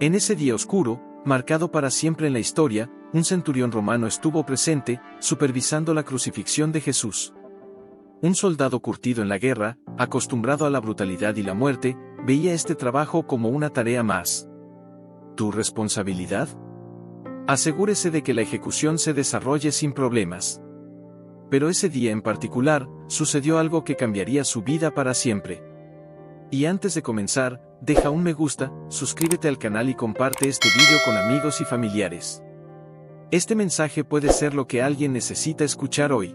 En ese día oscuro, marcado para siempre en la historia, un centurión romano estuvo presente, supervisando la crucifixión de Jesús. Un soldado curtido en la guerra, acostumbrado a la brutalidad y la muerte, veía este trabajo como una tarea más. ¿Tu responsabilidad? Asegúrese de que la ejecución se desarrolle sin problemas. Pero ese día en particular, sucedió algo que cambiaría su vida para siempre. Y antes de comenzar, deja un me gusta, suscríbete al canal y comparte este video con amigos y familiares. Este mensaje puede ser lo que alguien necesita escuchar hoy.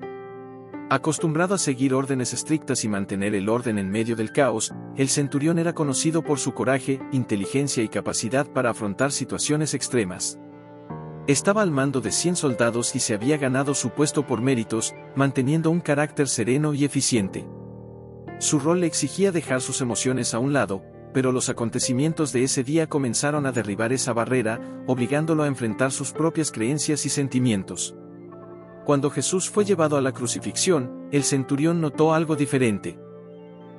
Acostumbrado a seguir órdenes estrictas y mantener el orden en medio del caos, el centurión era conocido por su coraje, inteligencia y capacidad para afrontar situaciones extremas. Estaba al mando de 100 soldados y se había ganado su puesto por méritos, manteniendo un carácter sereno y eficiente. Su rol le exigía dejar sus emociones a un lado, pero los acontecimientos de ese día comenzaron a derribar esa barrera, obligándolo a enfrentar sus propias creencias y sentimientos. Cuando Jesús fue llevado a la crucifixión, el centurión notó algo diferente.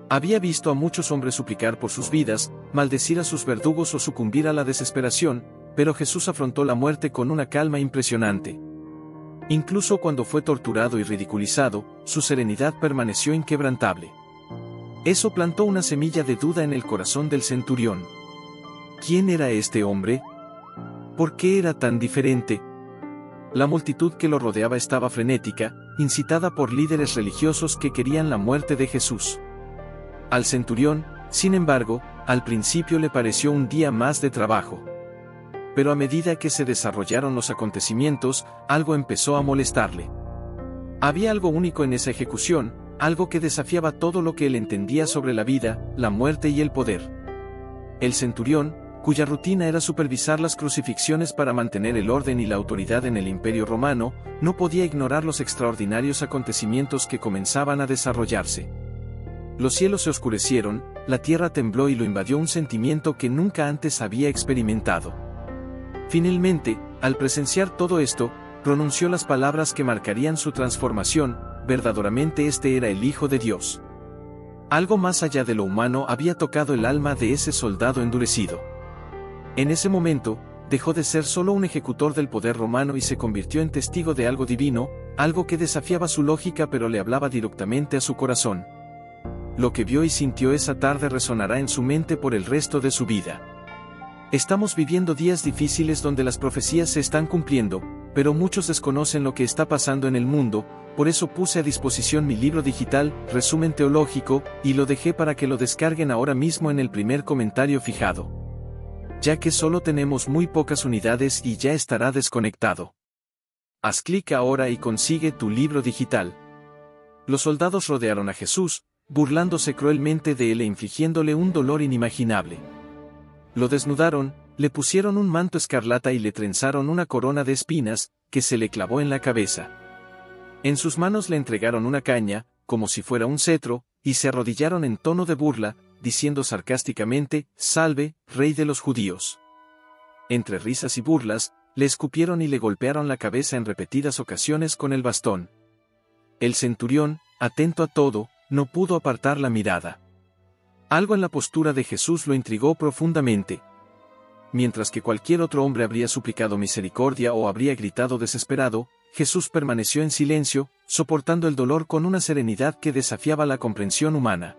Había visto a muchos hombres suplicar por sus vidas, maldecir a sus verdugos o sucumbir a la desesperación, pero Jesús afrontó la muerte con una calma impresionante. Incluso cuando fue torturado y ridiculizado, su serenidad permaneció inquebrantable. Eso plantó una semilla de duda en el corazón del centurión. ¿Quién era este hombre? ¿Por qué era tan diferente? La multitud que lo rodeaba estaba frenética, incitada por líderes religiosos que querían la muerte de Jesús. Al centurión, sin embargo, al principio le pareció un día más de trabajo. Pero a medida que se desarrollaron los acontecimientos, algo empezó a molestarle. Había algo único en esa ejecución, algo que desafiaba todo lo que él entendía sobre la vida, la muerte y el poder. El centurión, cuya rutina era supervisar las crucifixiones para mantener el orden y la autoridad en el Imperio Romano, no podía ignorar los extraordinarios acontecimientos que comenzaban a desarrollarse. Los cielos se oscurecieron, la tierra tembló y lo invadió un sentimiento que nunca antes había experimentado. Finalmente, al presenciar todo esto, pronunció las palabras que marcarían su transformación: verdaderamente este era el Hijo de Dios. Algo más allá de lo humano había tocado el alma de ese soldado endurecido. En ese momento, dejó de ser solo un ejecutor del poder romano y se convirtió en testigo de algo divino, algo que desafiaba su lógica pero le hablaba directamente a su corazón. Lo que vio y sintió esa tarde resonará en su mente por el resto de su vida. Estamos viviendo días difíciles donde las profecías se están cumpliendo, pero muchos desconocen lo que está pasando en el mundo. Por eso puse a disposición mi libro digital, Resumen Teológico, y lo dejé para que lo descarguen ahora mismo en el primer comentario fijado. Ya que solo tenemos muy pocas unidades y ya estará desconectado. Haz clic ahora y consigue tu libro digital. Los soldados rodearon a Jesús, burlándose cruelmente de él e infligiéndole un dolor inimaginable. Lo desnudaron, le pusieron un manto escarlata y le trenzaron una corona de espinas, que se le clavó en la cabeza. En sus manos le entregaron una caña, como si fuera un cetro, y se arrodillaron en tono de burla, diciendo sarcásticamente: «Salve, Rey de los judíos». Entre risas y burlas, le escupieron y le golpearon la cabeza en repetidas ocasiones con el bastón. El centurión, atento a todo, no pudo apartar la mirada. Algo en la postura de Jesús lo intrigó profundamente. Mientras que cualquier otro hombre habría suplicado misericordia o habría gritado desesperado, Jesús permaneció en silencio, soportando el dolor con una serenidad que desafiaba la comprensión humana.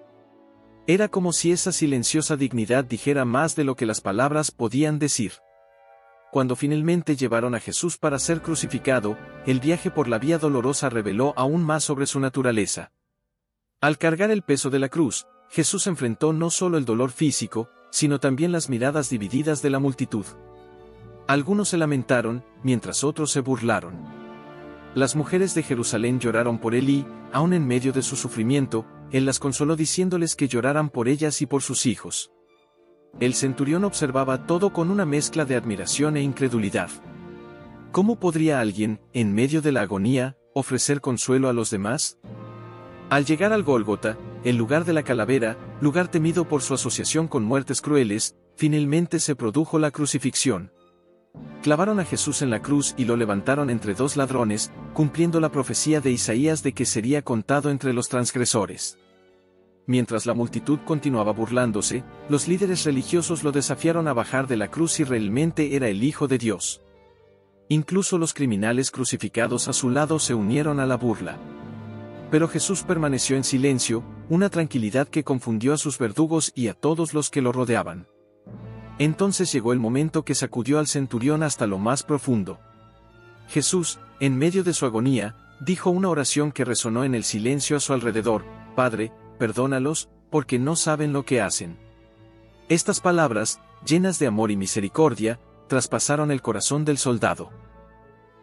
Era como si esa silenciosa dignidad dijera más de lo que las palabras podían decir. Cuando finalmente llevaron a Jesús para ser crucificado, el viaje por la vía dolorosa reveló aún más sobre su naturaleza. Al cargar el peso de la cruz, Jesús enfrentó no solo el dolor físico, sino también las miradas divididas de la multitud. Algunos se lamentaron, mientras otros se burlaron. Las mujeres de Jerusalén lloraron por él y, aun en medio de su sufrimiento, él las consoló diciéndoles que lloraran por ellas y por sus hijos. El centurión observaba todo con una mezcla de admiración e incredulidad. ¿Cómo podría alguien, en medio de la agonía, ofrecer consuelo a los demás? Al llegar al Gólgota, el lugar de la calavera, lugar temido por su asociación con muertes crueles, finalmente se produjo la crucifixión. Clavaron a Jesús en la cruz y lo levantaron entre dos ladrones, cumpliendo la profecía de Isaías de que sería contado entre los transgresores. Mientras la multitud continuaba burlándose, los líderes religiosos lo desafiaron a bajar de la cruz si realmente era el Hijo de Dios. Incluso los criminales crucificados a su lado se unieron a la burla. Pero Jesús permaneció en silencio, una tranquilidad que confundió a sus verdugos y a todos los que lo rodeaban. Entonces llegó el momento que sacudió al centurión hasta lo más profundo. Jesús, en medio de su agonía, dijo una oración que resonó en el silencio a su alrededor: Padre, perdónalos, porque no saben lo que hacen. Estas palabras, llenas de amor y misericordia, traspasaron el corazón del soldado.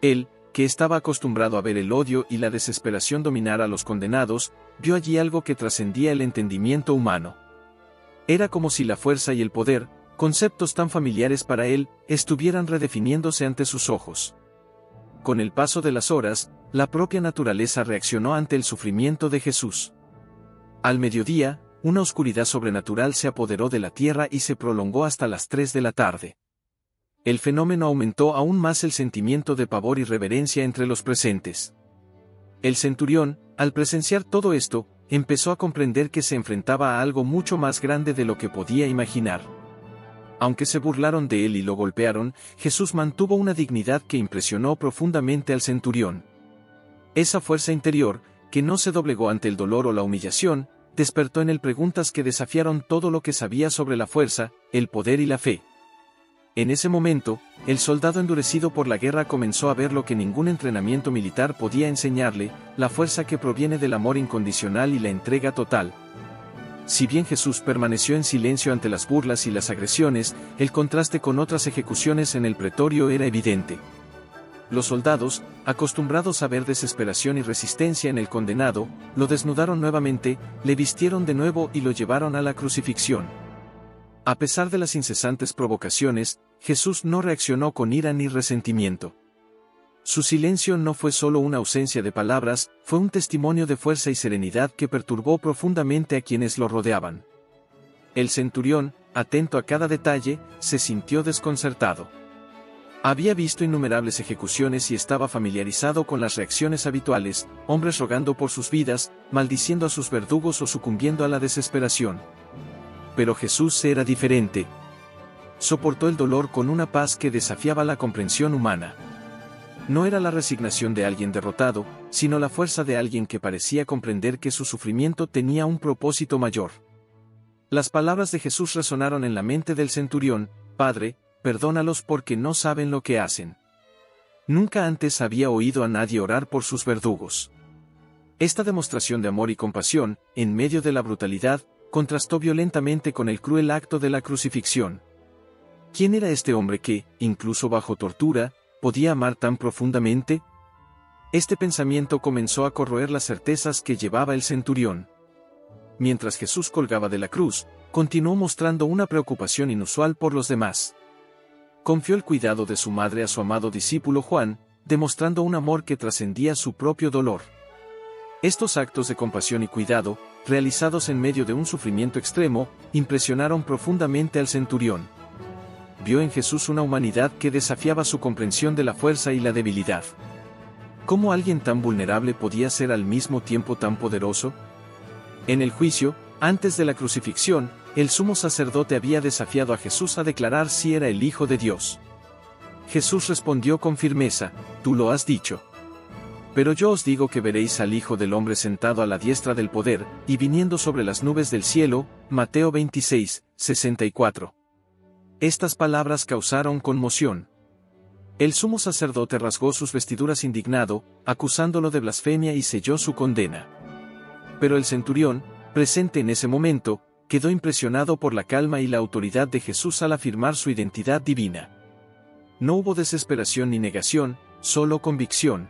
Él, que estaba acostumbrado a ver el odio y la desesperación dominar a los condenados, vio allí algo que trascendía el entendimiento humano. Era como si la fuerza y el poder, conceptos tan familiares para él, estuvieran redefiniéndose ante sus ojos. Con el paso de las horas, la propia naturaleza reaccionó ante el sufrimiento de Jesús. Al mediodía, una oscuridad sobrenatural se apoderó de la tierra y se prolongó hasta las 3 de la tarde. El fenómeno aumentó aún más el sentimiento de pavor y reverencia entre los presentes. El centurión, al presenciar todo esto, empezó a comprender que se enfrentaba a algo mucho más grande de lo que podía imaginar. Aunque se burlaron de él y lo golpearon, Jesús mantuvo una dignidad que impresionó profundamente al centurión. Esa fuerza interior, que no se doblegó ante el dolor o la humillación, despertó en él preguntas que desafiaron todo lo que sabía sobre la fuerza, el poder y la fe. En ese momento, el soldado endurecido por la guerra comenzó a ver lo que ningún entrenamiento militar podía enseñarle: la fuerza que proviene del amor incondicional y la entrega total. Si bien Jesús permaneció en silencio ante las burlas y las agresiones, el contraste con otras ejecuciones en el pretorio era evidente. Los soldados, acostumbrados a ver desesperación y resistencia en el condenado, lo desnudaron nuevamente, le vistieron de nuevo y lo llevaron a la crucifixión. A pesar de las incesantes provocaciones, Jesús no reaccionó con ira ni resentimiento. Su silencio no fue solo una ausencia de palabras, fue un testimonio de fuerza y serenidad que perturbó profundamente a quienes lo rodeaban. El centurión, atento a cada detalle, se sintió desconcertado. Había visto innumerables ejecuciones y estaba familiarizado con las reacciones habituales: hombres rogando por sus vidas, maldiciendo a sus verdugos o sucumbiendo a la desesperación. Pero Jesús era diferente. Soportó el dolor con una paz que desafiaba la comprensión humana. No era la resignación de alguien derrotado, sino la fuerza de alguien que parecía comprender que su sufrimiento tenía un propósito mayor. Las palabras de Jesús resonaron en la mente del centurión: Padre, perdónalos porque no saben lo que hacen. Nunca antes había oído a nadie orar por sus verdugos. Esta demostración de amor y compasión, en medio de la brutalidad, contrastó violentamente con el cruel acto de la crucifixión. ¿Quién era este hombre que, incluso bajo tortura, podía amar tan profundamente? Este pensamiento comenzó a corroer las certezas que llevaba el centurión. Mientras Jesús colgaba de la cruz, continuó mostrando una preocupación inusual por los demás. Confió el cuidado de su madre a su amado discípulo Juan, demostrando un amor que trascendía su propio dolor. Estos actos de compasión y cuidado, realizados en medio de un sufrimiento extremo, impresionaron profundamente al centurión. Vio en Jesús una humanidad que desafiaba su comprensión de la fuerza y la debilidad. ¿Cómo alguien tan vulnerable podía ser al mismo tiempo tan poderoso? En el juicio, antes de la crucifixión, el sumo sacerdote había desafiado a Jesús a declarar si era el Hijo de Dios. Jesús respondió con firmeza: Tú lo has dicho. Pero yo os digo que veréis al Hijo del Hombre sentado a la diestra del poder, y viniendo sobre las nubes del cielo. Mateo 26, 64. Estas palabras causaron conmoción. El sumo sacerdote rasgó sus vestiduras indignado, acusándolo de blasfemia, y selló su condena. Pero el centurión, presente en ese momento, quedó impresionado por la calma y la autoridad de Jesús al afirmar su identidad divina. No hubo desesperación ni negación, solo convicción.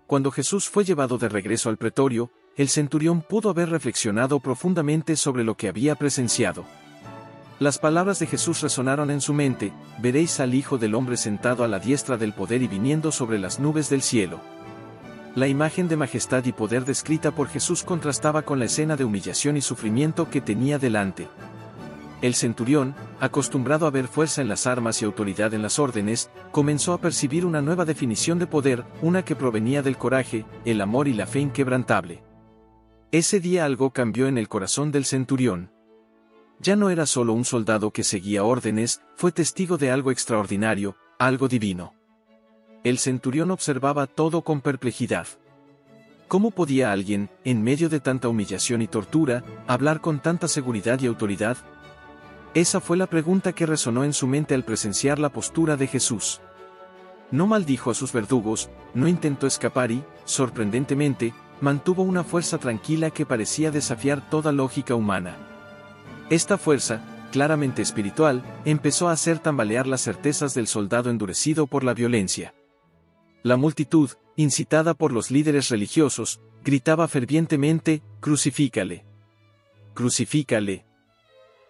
Cuando Jesús fue llevado de regreso al pretorio, el centurión pudo haber reflexionado profundamente sobre lo que había presenciado. Las palabras de Jesús resonaron en su mente: veréis al Hijo del Hombre sentado a la diestra del poder y viniendo sobre las nubes del cielo. La imagen de majestad y poder descrita por Jesús contrastaba con la escena de humillación y sufrimiento que tenía delante. El centurión, acostumbrado a ver fuerza en las armas y autoridad en las órdenes, comenzó a percibir una nueva definición de poder, una que provenía del coraje, el amor y la fe inquebrantable. Ese día algo cambió en el corazón del centurión. Ya no era solo un soldado que seguía órdenes, fue testigo de algo extraordinario, algo divino. El centurión observaba todo con perplejidad. ¿Cómo podía alguien, en medio de tanta humillación y tortura, hablar con tanta seguridad y autoridad? Esa fue la pregunta que resonó en su mente al presenciar la postura de Jesús. No maldijo a sus verdugos, no intentó escapar y, sorprendentemente, mantuvo una fuerza tranquila que parecía desafiar toda lógica humana. Esta fuerza, claramente espiritual, empezó a hacer tambalear las certezas del soldado endurecido por la violencia. La multitud, incitada por los líderes religiosos, gritaba fervientemente: «¡Crucifícale! ¡Crucifícale!».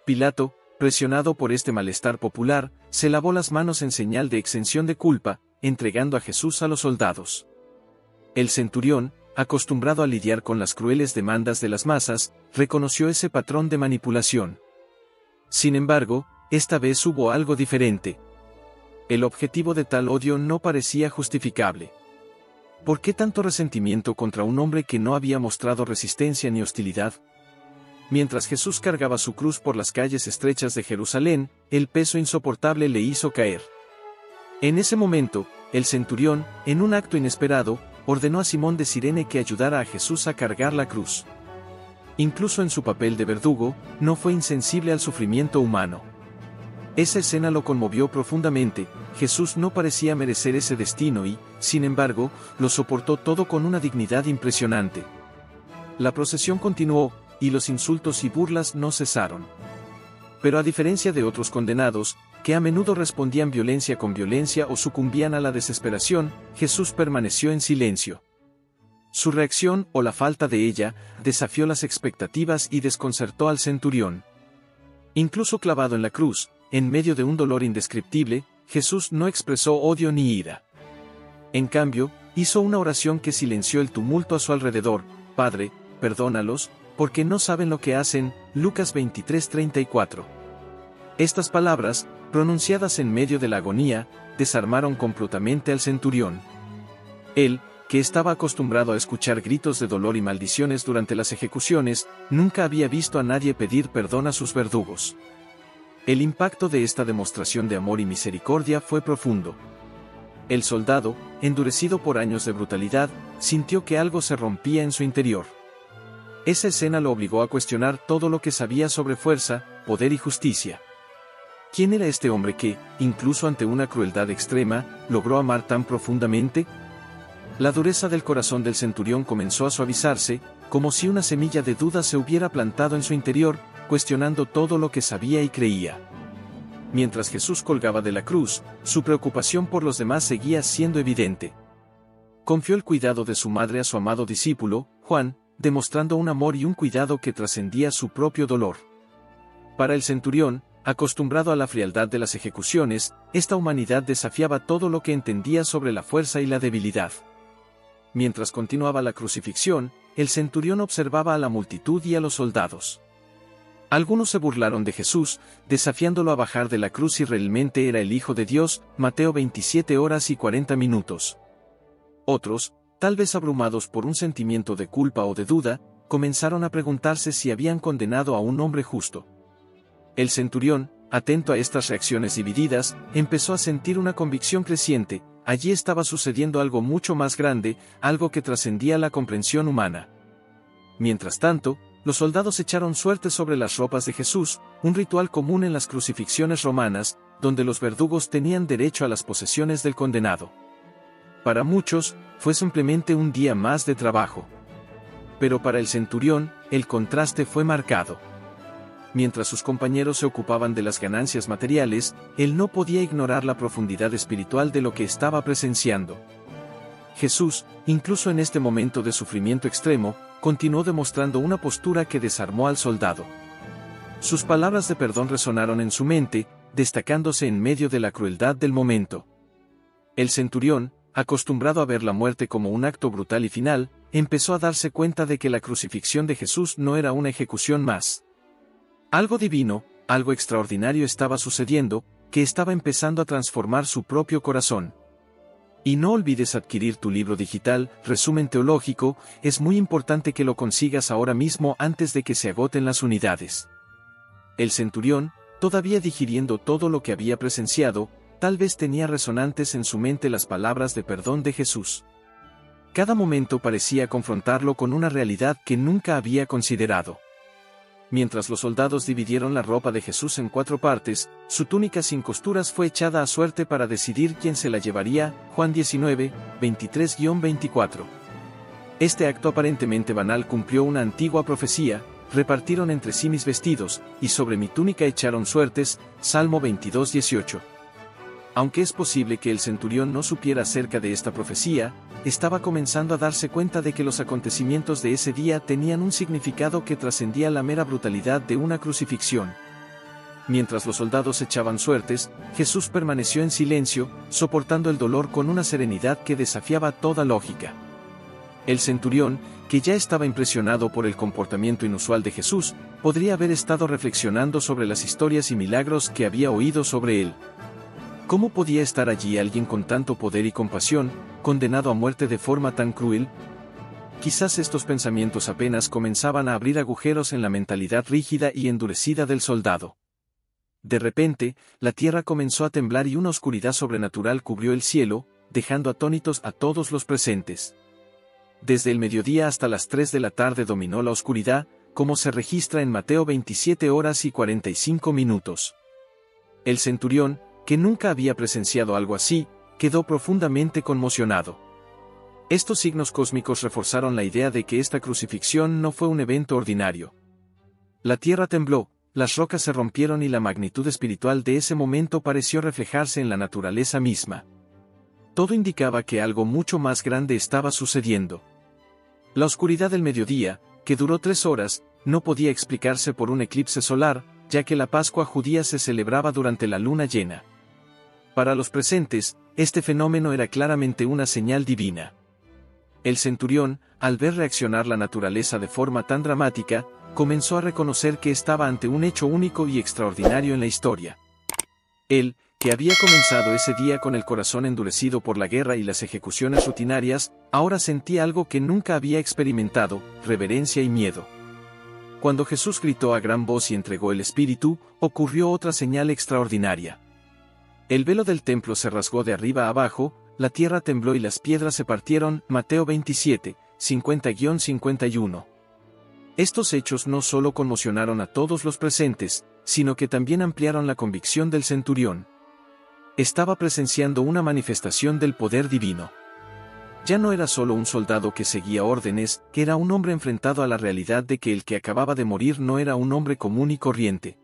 Pilato, presionado por este malestar popular, se lavó las manos en señal de exención de culpa, entregando a Jesús a los soldados. El centurión, acostumbrado a lidiar con las crueles demandas de las masas, reconoció ese patrón de manipulación. Sin embargo, esta vez hubo algo diferente. El objetivo de tal odio no parecía justificable. ¿Por qué tanto resentimiento contra un hombre que no había mostrado resistencia ni hostilidad? Mientras Jesús cargaba su cruz por las calles estrechas de Jerusalén, el peso insoportable le hizo caer. En ese momento, el centurión, en un acto inesperado, ordenó a Simón de Cirene que ayudara a Jesús a cargar la cruz. Incluso en su papel de verdugo, no fue insensible al sufrimiento humano. Esa escena lo conmovió profundamente. Jesús no parecía merecer ese destino y, sin embargo, lo soportó todo con una dignidad impresionante. La procesión continuó, y los insultos y burlas no cesaron. Pero a diferencia de otros condenados, que a menudo respondían violencia con violencia o sucumbían a la desesperación, Jesús permaneció en silencio. Su reacción, o la falta de ella, desafió las expectativas y desconcertó al centurión. Incluso clavado en la cruz, en medio de un dolor indescriptible, Jesús no expresó odio ni ira. En cambio, hizo una oración que silenció el tumulto a su alrededor: «Padre, perdónalos, porque no saben lo que hacen». Lucas 23:34. Estas palabras, pronunciadas en medio de la agonía, desarmaron completamente al centurión. Él, que estaba acostumbrado a escuchar gritos de dolor y maldiciones durante las ejecuciones, nunca había visto a nadie pedir perdón a sus verdugos. El impacto de esta demostración de amor y misericordia fue profundo. El soldado, endurecido por años de brutalidad, sintió que algo se rompía en su interior. Esa escena lo obligó a cuestionar todo lo que sabía sobre fuerza, poder y justicia. ¿Quién era este hombre que, incluso ante una crueldad extrema, logró amar tan profundamente? La dureza del corazón del centurión comenzó a suavizarse, como si una semilla de duda se hubiera plantado en su interior, cuestionando todo lo que sabía y creía. Mientras Jesús colgaba de la cruz, su preocupación por los demás seguía siendo evidente. Confió el cuidado de su madre a su amado discípulo, Juan, demostrando un amor y un cuidado que trascendía su propio dolor. Para el centurión, acostumbrado a la frialdad de las ejecuciones, esta humanidad desafiaba todo lo que entendía sobre la fuerza y la debilidad. Mientras continuaba la crucifixión, el centurión observaba a la multitud y a los soldados. Algunos se burlaron de Jesús, desafiándolo a bajar de la cruz si realmente era el Hijo de Dios, Mateo 27:40. Otros, tal vez abrumados por un sentimiento de culpa o de duda, comenzaron a preguntarse si habían condenado a un hombre justo. El centurión, atento a estas reacciones divididas, empezó a sentir una convicción creciente: allí estaba sucediendo algo mucho más grande, algo que trascendía la comprensión humana. Mientras tanto, los soldados echaron suerte sobre las ropas de Jesús, un ritual común en las crucifixiones romanas, donde los verdugos tenían derecho a las posesiones del condenado. Para muchos, fue simplemente un día más de trabajo. Pero para el centurión, el contraste fue marcado. Mientras sus compañeros se ocupaban de las ganancias materiales, él no podía ignorar la profundidad espiritual de lo que estaba presenciando. Jesús, incluso en este momento de sufrimiento extremo, continuó demostrando una postura que desarmó al soldado. Sus palabras de perdón resonaron en su mente, destacándose en medio de la crueldad del momento. El centurión, acostumbrado a ver la muerte como un acto brutal y final, empezó a darse cuenta de que la crucifixión de Jesús no era una ejecución más. Algo divino, algo extraordinario estaba sucediendo, que estaba empezando a transformar su propio corazón. Y no olvides adquirir tu libro digital, Resumen Teológico, es muy importante que lo consigas ahora mismo antes de que se agoten las unidades. El centurión, todavía digiriendo todo lo que había presenciado, tal vez tenía resonantes en su mente las palabras de perdón de Jesús. Cada momento parecía confrontarlo con una realidad que nunca había considerado. Mientras los soldados dividieron la ropa de Jesús en 4 partes, su túnica sin costuras fue echada a suerte para decidir quién se la llevaría. Juan 19, 23-24. Este acto aparentemente banal cumplió una antigua profecía: repartieron entre sí mis vestidos, y sobre mi túnica echaron suertes. Salmo 22, 18. Aunque es posible que el centurión no supiera acerca de esta profecía, estaba comenzando a darse cuenta de que los acontecimientos de ese día tenían un significado que trascendía la mera brutalidad de una crucifixión. Mientras los soldados echaban suertes, Jesús permaneció en silencio, soportando el dolor con una serenidad que desafiaba toda lógica. El centurión, que ya estaba impresionado por el comportamiento inusual de Jesús, podría haber estado reflexionando sobre las historias y milagros que había oído sobre él. ¿Cómo podía estar allí alguien con tanto poder y compasión, condenado a muerte de forma tan cruel? Quizás estos pensamientos apenas comenzaban a abrir agujeros en la mentalidad rígida y endurecida del soldado. De repente, la tierra comenzó a temblar y una oscuridad sobrenatural cubrió el cielo, dejando atónitos a todos los presentes. Desde el mediodía hasta las 3 de la tarde dominó la oscuridad, como se registra en Mateo 27 horas y 45 minutos. El centurión, que nunca había presenciado algo así, quedó profundamente conmocionado. Estos signos cósmicos reforzaron la idea de que esta crucifixión no fue un evento ordinario. La tierra tembló, las rocas se rompieron y la magnitud espiritual de ese momento pareció reflejarse en la naturaleza misma. Todo indicaba que algo mucho más grande estaba sucediendo. La oscuridad del mediodía, que duró 3 horas, no podía explicarse por un eclipse solar, ya que la Pascua judía se celebraba durante la luna llena. Para los presentes, este fenómeno era claramente una señal divina. El centurión, al ver reaccionar la naturaleza de forma tan dramática, comenzó a reconocer que estaba ante un hecho único y extraordinario en la historia. Él, que había comenzado ese día con el corazón endurecido por la guerra y las ejecuciones rutinarias, ahora sentía algo que nunca había experimentado: reverencia y miedo. Cuando Jesús gritó a gran voz y entregó el Espíritu, ocurrió otra señal extraordinaria. El velo del templo se rasgó de arriba a abajo, la tierra tembló y las piedras se partieron. Mateo 27, 50-51. Estos hechos no solo conmocionaron a todos los presentes, sino que también ampliaron la convicción del centurión. Estaba presenciando una manifestación del poder divino. Ya no era solo un soldado que seguía órdenes, que era un hombre enfrentado a la realidad de que el que acababa de morir no era un hombre común y corriente.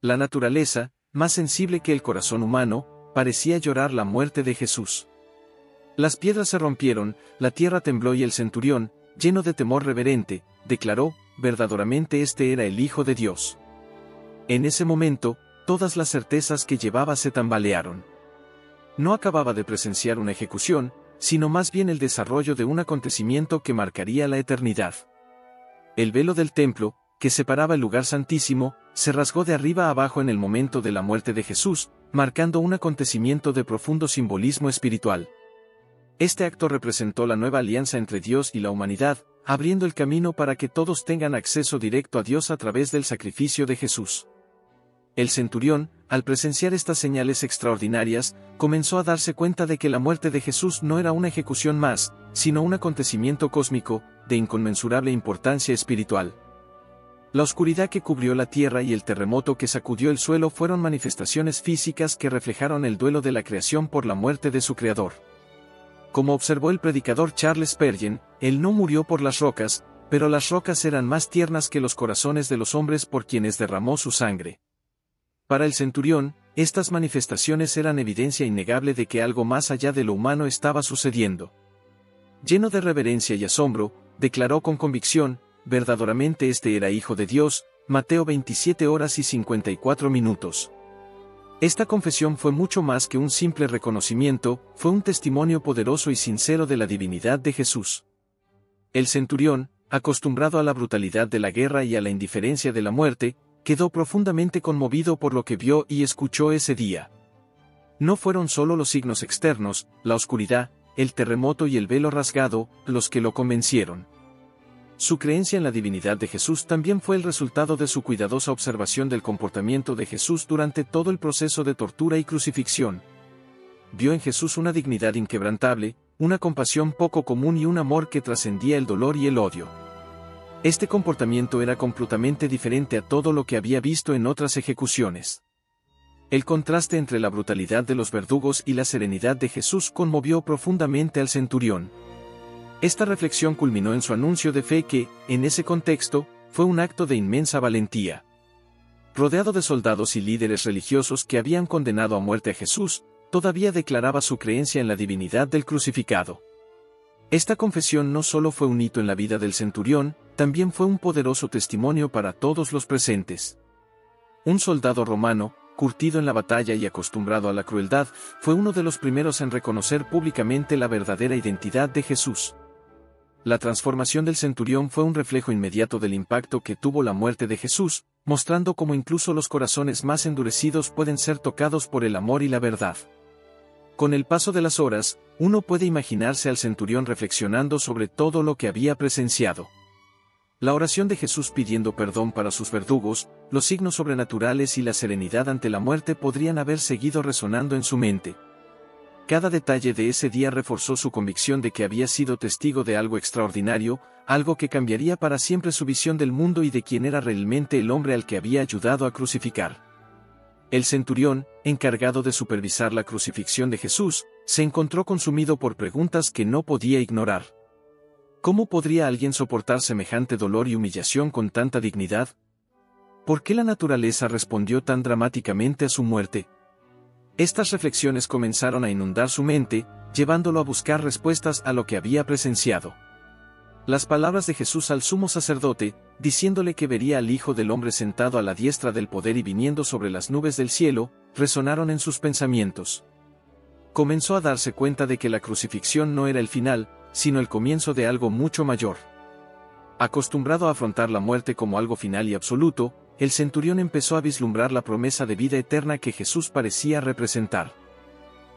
La naturaleza, más sensible que el corazón humano, parecía llorar la muerte de Jesús. Las piedras se rompieron, la tierra tembló y el centurión, lleno de temor reverente, declaró: verdaderamente este era el Hijo de Dios. En ese momento, todas las certezas que llevaba se tambalearon. No acababa de presenciar una ejecución, sino más bien el desarrollo de un acontecimiento que marcaría la eternidad. El velo del templo, que separaba el lugar santísimo, se rasgó de arriba a abajo en el momento de la muerte de Jesús, marcando un acontecimiento de profundo simbolismo espiritual. Este acto representó la nueva alianza entre Dios y la humanidad, abriendo el camino para que todos tengan acceso directo a Dios a través del sacrificio de Jesús. El centurión, al presenciar estas señales extraordinarias, comenzó a darse cuenta de que la muerte de Jesús no era una ejecución más, sino un acontecimiento cósmico, de inconmensurable importancia espiritual. La oscuridad que cubrió la tierra y el terremoto que sacudió el suelo fueron manifestaciones físicas que reflejaron el duelo de la creación por la muerte de su creador. Como observó el predicador Charles Spurgeon, él no murió por las rocas, pero las rocas eran más tiernas que los corazones de los hombres por quienes derramó su sangre. Para el centurión, estas manifestaciones eran evidencia innegable de que algo más allá de lo humano estaba sucediendo. Lleno de reverencia y asombro, declaró con convicción: verdaderamente este era Hijo de Dios. Mateo 27 horas y 54 minutos. Esta confesión fue mucho más que un simple reconocimiento, fue un testimonio poderoso y sincero de la divinidad de Jesús. El centurión, acostumbrado a la brutalidad de la guerra y a la indiferencia de la muerte, quedó profundamente conmovido por lo que vio y escuchó ese día. No fueron solo los signos externos, la oscuridad, el terremoto y el velo rasgado, los que lo convencieron. Su creencia en la divinidad de Jesús también fue el resultado de su cuidadosa observación del comportamiento de Jesús durante todo el proceso de tortura y crucifixión. Vio en Jesús una dignidad inquebrantable, una compasión poco común y un amor que trascendía el dolor y el odio. Este comportamiento era completamente diferente a todo lo que había visto en otras ejecuciones. El contraste entre la brutalidad de los verdugos y la serenidad de Jesús conmovió profundamente al centurión. Esta reflexión culminó en su anuncio de fe que, en ese contexto, fue un acto de inmensa valentía. Rodeado de soldados y líderes religiosos que habían condenado a muerte a Jesús, todavía declaraba su creencia en la divinidad del crucificado. Esta confesión no solo fue un hito en la vida del centurión, también fue un poderoso testimonio para todos los presentes. Un soldado romano, curtido en la batalla y acostumbrado a la crueldad, fue uno de los primeros en reconocer públicamente la verdadera identidad de Jesús. La transformación del centurión fue un reflejo inmediato del impacto que tuvo la muerte de Jesús, mostrando cómo incluso los corazones más endurecidos pueden ser tocados por el amor y la verdad. Con el paso de las horas, uno puede imaginarse al centurión reflexionando sobre todo lo que había presenciado. La oración de Jesús pidiendo perdón para sus verdugos, los signos sobrenaturales y la serenidad ante la muerte podrían haber seguido resonando en su mente. Cada detalle de ese día reforzó su convicción de que había sido testigo de algo extraordinario, algo que cambiaría para siempre su visión del mundo y de quién era realmente el hombre al que había ayudado a crucificar. El centurión, encargado de supervisar la crucifixión de Jesús, se encontró consumido por preguntas que no podía ignorar. ¿Cómo podría alguien soportar semejante dolor y humillación con tanta dignidad? ¿Por qué la naturaleza respondió tan dramáticamente a su muerte? Estas reflexiones comenzaron a inundar su mente, llevándolo a buscar respuestas a lo que había presenciado. Las palabras de Jesús al sumo sacerdote, diciéndole que vería al Hijo del Hombre sentado a la diestra del poder y viniendo sobre las nubes del cielo, resonaron en sus pensamientos. Comenzó a darse cuenta de que la crucifixión no era el final, sino el comienzo de algo mucho mayor. Acostumbrado a afrontar la muerte como algo final y absoluto, el centurión empezó a vislumbrar la promesa de vida eterna que Jesús parecía representar.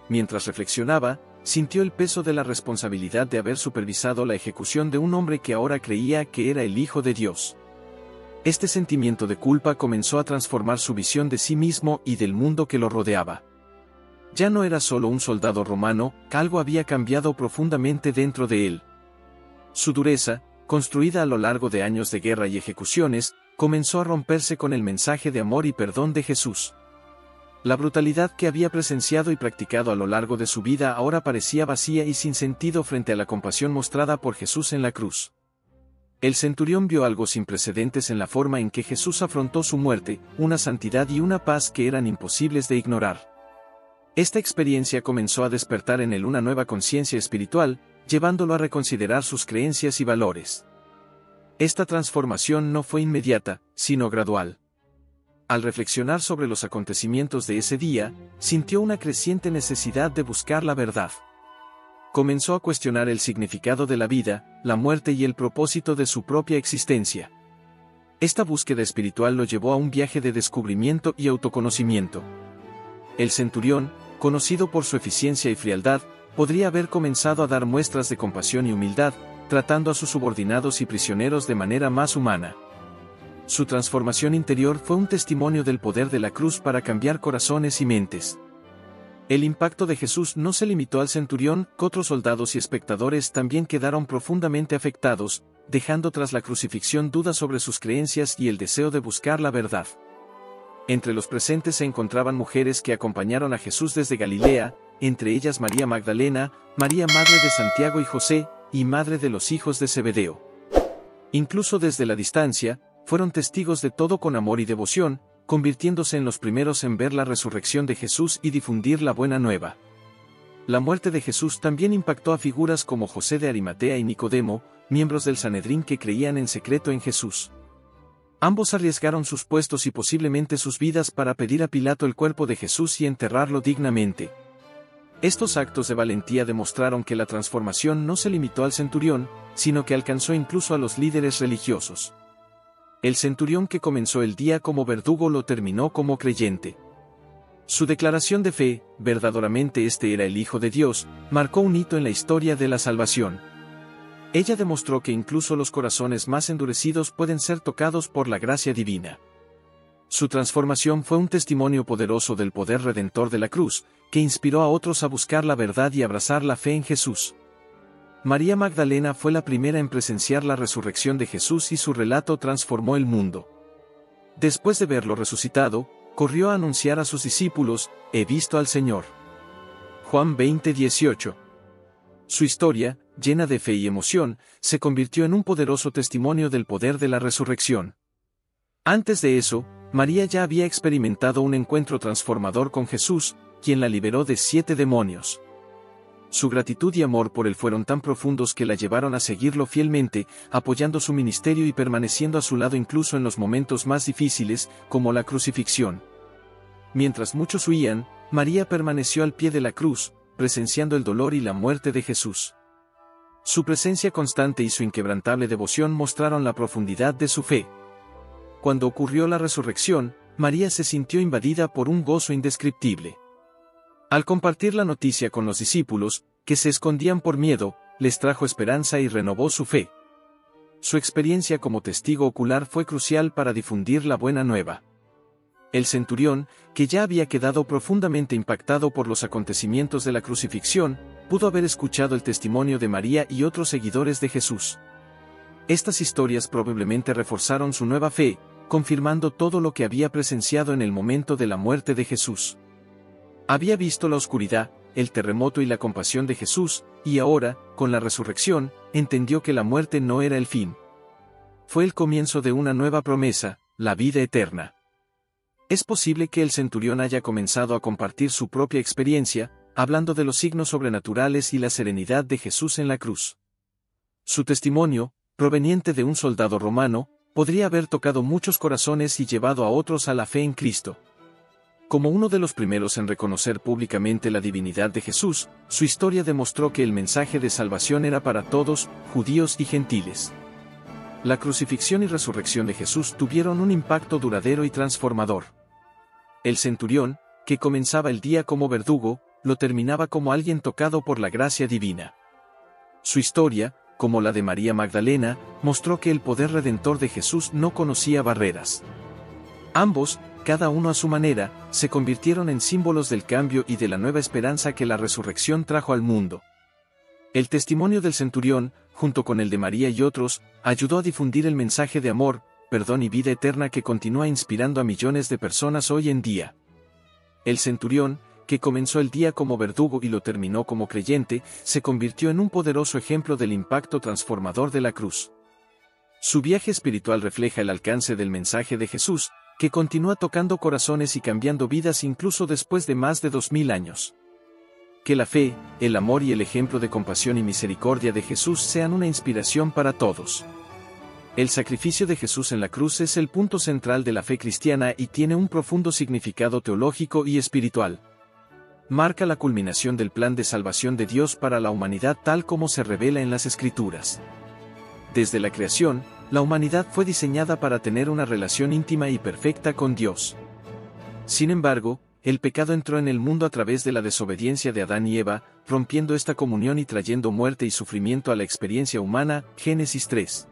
Mientras reflexionaba, sintió el peso de la responsabilidad de haber supervisado la ejecución de un hombre que ahora creía que era el Hijo de Dios. Este sentimiento de culpa comenzó a transformar su visión de sí mismo y del mundo que lo rodeaba. Ya no era solo un soldado romano, algo había cambiado profundamente dentro de él. Su dureza, construida a lo largo de años de guerra y ejecuciones, comenzó a romperse con el mensaje de amor y perdón de Jesús. La brutalidad que había presenciado y practicado a lo largo de su vida ahora parecía vacía y sin sentido frente a la compasión mostrada por Jesús en la cruz. El centurión vio algo sin precedentes en la forma en que Jesús afrontó su muerte, una santidad y una paz que eran imposibles de ignorar. Esta experiencia comenzó a despertar en él una nueva conciencia espiritual, llevándolo a reconsiderar sus creencias y valores. Esta transformación no fue inmediata, sino gradual. Al reflexionar sobre los acontecimientos de ese día, sintió una creciente necesidad de buscar la verdad. Comenzó a cuestionar el significado de la vida, la muerte y el propósito de su propia existencia. Esta búsqueda espiritual lo llevó a un viaje de descubrimiento y autoconocimiento. El centurión, conocido por su eficiencia y frialdad, podría haber comenzado a dar muestras de compasión y humildad, tratando a sus subordinados y prisioneros de manera más humana. Su transformación interior fue un testimonio del poder de la cruz para cambiar corazones y mentes. El impacto de Jesús no se limitó al centurión, otros soldados y espectadores también quedaron profundamente afectados, dejando tras la crucifixión dudas sobre sus creencias y el deseo de buscar la verdad. Entre los presentes se encontraban mujeres que acompañaron a Jesús desde Galilea, entre ellas María Magdalena, María madre de Santiago y José, y madre de los hijos de Zebedeo. Incluso desde la distancia, fueron testigos de todo con amor y devoción, convirtiéndose en los primeros en ver la resurrección de Jesús y difundir la buena nueva. La muerte de Jesús también impactó a figuras como José de Arimatea y Nicodemo, miembros del Sanedrín que creían en secreto en Jesús. Ambos arriesgaron sus puestos y posiblemente sus vidas para pedir a Pilato el cuerpo de Jesús y enterrarlo dignamente. Estos actos de valentía demostraron que la transformación no se limitó al centurión, sino que alcanzó incluso a los líderes religiosos. El centurión que comenzó el día como verdugo lo terminó como creyente. Su declaración de fe, verdaderamente este era el Hijo de Dios, marcó un hito en la historia de la salvación. Ella demostró que incluso los corazones más endurecidos pueden ser tocados por la gracia divina. Su transformación fue un testimonio poderoso del poder redentor de la cruz, que inspiró a otros a buscar la verdad y abrazar la fe en Jesús. María Magdalena fue la primera en presenciar la resurrección de Jesús y su relato transformó el mundo. Después de verlo resucitado, corrió a anunciar a sus discípulos: «He visto al Señor». Juan 20:18. Su historia, llena de fe y emoción, se convirtió en un poderoso testimonio del poder de la resurrección. Antes de eso, María ya había experimentado un encuentro transformador con Jesús, quien la liberó de 7 demonios. Su gratitud y amor por él fueron tan profundos que la llevaron a seguirlo fielmente, apoyando su ministerio y permaneciendo a su lado incluso en los momentos más difíciles, como la crucifixión. Mientras muchos huían, María permaneció al pie de la cruz, presenciando el dolor y la muerte de Jesús. Su presencia constante y su inquebrantable devoción mostraron la profundidad de su fe. Cuando ocurrió la resurrección, María se sintió invadida por un gozo indescriptible. Al compartir la noticia con los discípulos, que se escondían por miedo, les trajo esperanza y renovó su fe. Su experiencia como testigo ocular fue crucial para difundir la buena nueva. El centurión, que ya había quedado profundamente impactado por los acontecimientos de la crucifixión, pudo haber escuchado el testimonio de María y otros seguidores de Jesús. Estas historias probablemente reforzaron su nueva fe, confirmando todo lo que había presenciado en el momento de la muerte de Jesús. Había visto la oscuridad, el terremoto y la compasión de Jesús, y ahora, con la resurrección, entendió que la muerte no era el fin. Fue el comienzo de una nueva promesa, la vida eterna. Es posible que el centurión haya comenzado a compartir su propia experiencia, hablando de los signos sobrenaturales y la serenidad de Jesús en la cruz. Su testimonio, proveniente de un soldado romano, podría haber tocado muchos corazones y llevado a otros a la fe en Cristo. Como uno de los primeros en reconocer públicamente la divinidad de Jesús, su historia demostró que el mensaje de salvación era para todos, judíos y gentiles. La crucifixión y resurrección de Jesús tuvieron un impacto duradero y transformador. El centurión, que comenzaba el día como verdugo, lo terminaba como alguien tocado por la gracia divina. Su historia, como la de María Magdalena, mostró que el poder redentor de Jesús no conocía barreras. Ambos, cada uno a su manera, se convirtieron en símbolos del cambio y de la nueva esperanza que la resurrección trajo al mundo. El testimonio del centurión, junto con el de María y otros, ayudó a difundir el mensaje de amor, perdón y vida eterna que continúa inspirando a millones de personas hoy en día. El centurión, que comenzó el día como verdugo y lo terminó como creyente, se convirtió en un poderoso ejemplo del impacto transformador de la cruz. Su viaje espiritual refleja el alcance del mensaje de Jesús, que continúa tocando corazones y cambiando vidas incluso después de más de 2000 años. Que la fe, el amor y el ejemplo de compasión y misericordia de Jesús sean una inspiración para todos. El sacrificio de Jesús en la cruz es el punto central de la fe cristiana y tiene un profundo significado teológico y espiritual. Marca la culminación del plan de salvación de Dios para la humanidad tal como se revela en las Escrituras. Desde la creación, la humanidad fue diseñada para tener una relación íntima y perfecta con Dios. Sin embargo, el pecado entró en el mundo a través de la desobediencia de Adán y Eva, rompiendo esta comunión y trayendo muerte y sufrimiento a la experiencia humana. Génesis 3.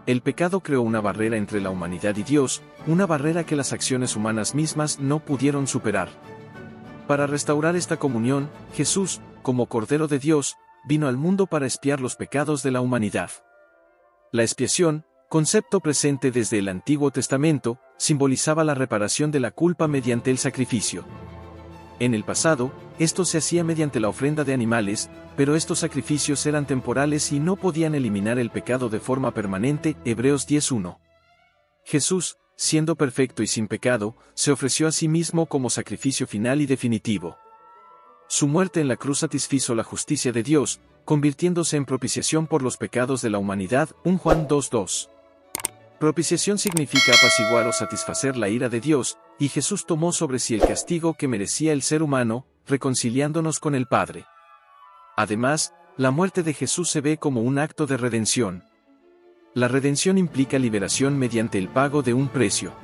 El pecado creó una barrera entre la humanidad y Dios, una barrera que las acciones humanas mismas no pudieron superar. Para restaurar esta comunión, Jesús, como Cordero de Dios, vino al mundo para expiar los pecados de la humanidad. La expiación, concepto presente desde el Antiguo Testamento, simbolizaba la reparación de la culpa mediante el sacrificio. En el pasado, esto se hacía mediante la ofrenda de animales, pero estos sacrificios eran temporales y no podían eliminar el pecado de forma permanente. Hebreos 10:1. Jesús, siendo perfecto y sin pecado, se ofreció a sí mismo como sacrificio final y definitivo. Su muerte en la cruz satisfizo la justicia de Dios, convirtiéndose en propiciación por los pecados de la humanidad. 1 Juan 2:2. Propiciación significa apaciguar o satisfacer la ira de Dios, y Jesús tomó sobre sí el castigo que merecía el ser humano, reconciliándonos con el Padre. Además, la muerte de Jesús se ve como un acto de redención. La redención implica liberación mediante el pago de un precio.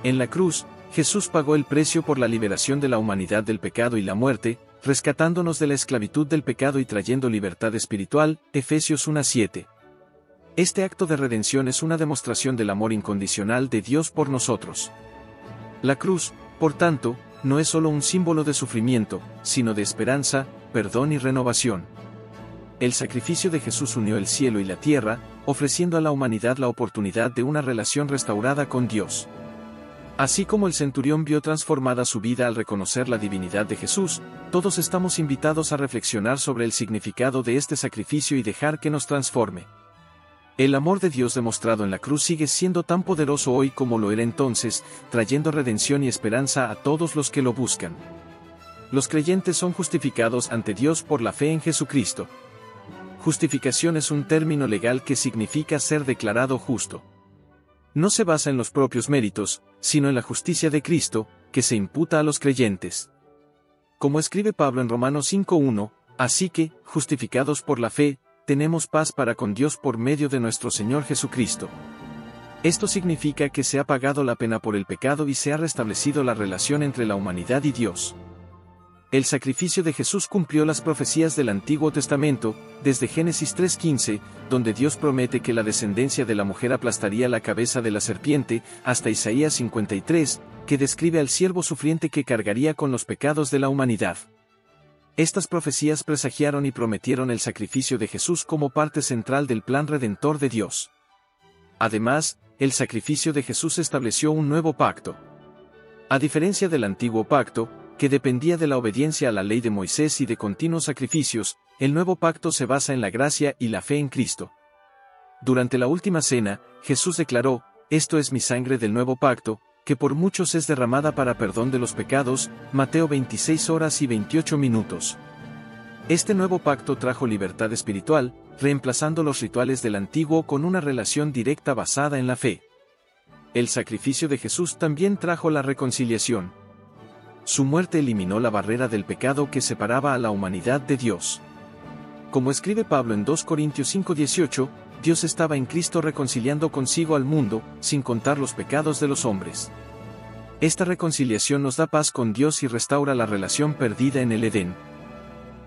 En la cruz, Jesús pagó el precio por la liberación de la humanidad del pecado y la muerte, rescatándonos de la esclavitud del pecado y trayendo libertad espiritual, Efesios 1:7. Este acto de redención es una demostración del amor incondicional de Dios por nosotros. La cruz, por tanto, no es solo un símbolo de sufrimiento, sino de esperanza, perdón y renovación. El sacrificio de Jesús unió el cielo y la tierra, ofreciendo a la humanidad la oportunidad de una relación restaurada con Dios. Así como el centurión vio transformada su vida al reconocer la divinidad de Jesús, todos estamos invitados a reflexionar sobre el significado de este sacrificio y dejar que nos transforme. El amor de Dios demostrado en la cruz sigue siendo tan poderoso hoy como lo era entonces, trayendo redención y esperanza a todos los que lo buscan. Los creyentes son justificados ante Dios por la fe en Jesucristo. Justificación es un término legal que significa ser declarado justo. No se basa en los propios méritos, sino en la justicia de Cristo, que se imputa a los creyentes. Como escribe Pablo en Romanos 5:1, así que, justificados por la fe, tenemos paz para con Dios por medio de nuestro Señor Jesucristo. Esto significa que se ha pagado la pena por el pecado y se ha restablecido la relación entre la humanidad y Dios. El sacrificio de Jesús cumplió las profecías del Antiguo Testamento, desde Génesis 3:15, donde Dios promete que la descendencia de la mujer aplastaría la cabeza de la serpiente, hasta Isaías 53, que describe al siervo sufriente que cargaría con los pecados de la humanidad. Estas profecías presagiaron y prometieron el sacrificio de Jesús como parte central del plan redentor de Dios. Además, el sacrificio de Jesús estableció un nuevo pacto. A diferencia del antiguo pacto, que dependía de la obediencia a la ley de Moisés y de continuos sacrificios, el nuevo pacto se basa en la gracia y la fe en Cristo. Durante la última cena, Jesús declaró, «Esto es mi sangre del nuevo pacto, que por muchos es derramada para perdón de los pecados», Mateo 26:28. Este nuevo pacto trajo libertad espiritual, reemplazando los rituales del antiguo con una relación directa basada en la fe. El sacrificio de Jesús también trajo la reconciliación. Su muerte eliminó la barrera del pecado que separaba a la humanidad de Dios. Como escribe Pablo en 2 Corintios 5:18, Dios estaba en Cristo reconciliando consigo al mundo, sin contar los pecados de los hombres. Esta reconciliación nos da paz con Dios y restaura la relación perdida en el Edén.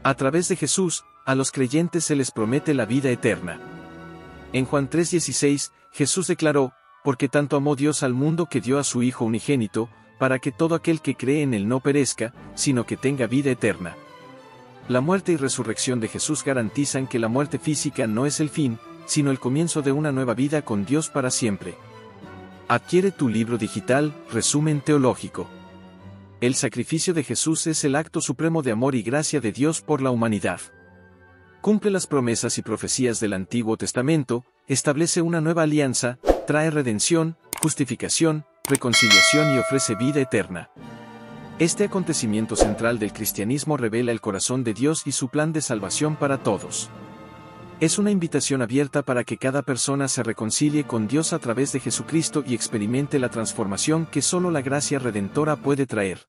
A través de Jesús, a los creyentes se les promete la vida eterna. En Juan 3:16, Jesús declaró, «Porque tanto amó Dios al mundo que dio a su Hijo unigénito, para que todo aquel que cree en él no perezca, sino que tenga vida eterna». La muerte y resurrección de Jesús garantizan que la muerte física no es el fin, sino el comienzo de una nueva vida con Dios para siempre. Adquiere tu libro digital, Resumen Teológico. El sacrificio de Jesús es el acto supremo de amor y gracia de Dios por la humanidad. Cumple las promesas y profecías del Antiguo Testamento, establece una nueva alianza, trae redención, justificación, reconciliación y ofrece vida eterna. Este acontecimiento central del cristianismo revela el corazón de Dios y su plan de salvación para todos. Es una invitación abierta para que cada persona se reconcilie con Dios a través de Jesucristo y experimente la transformación que solo la gracia redentora puede traer.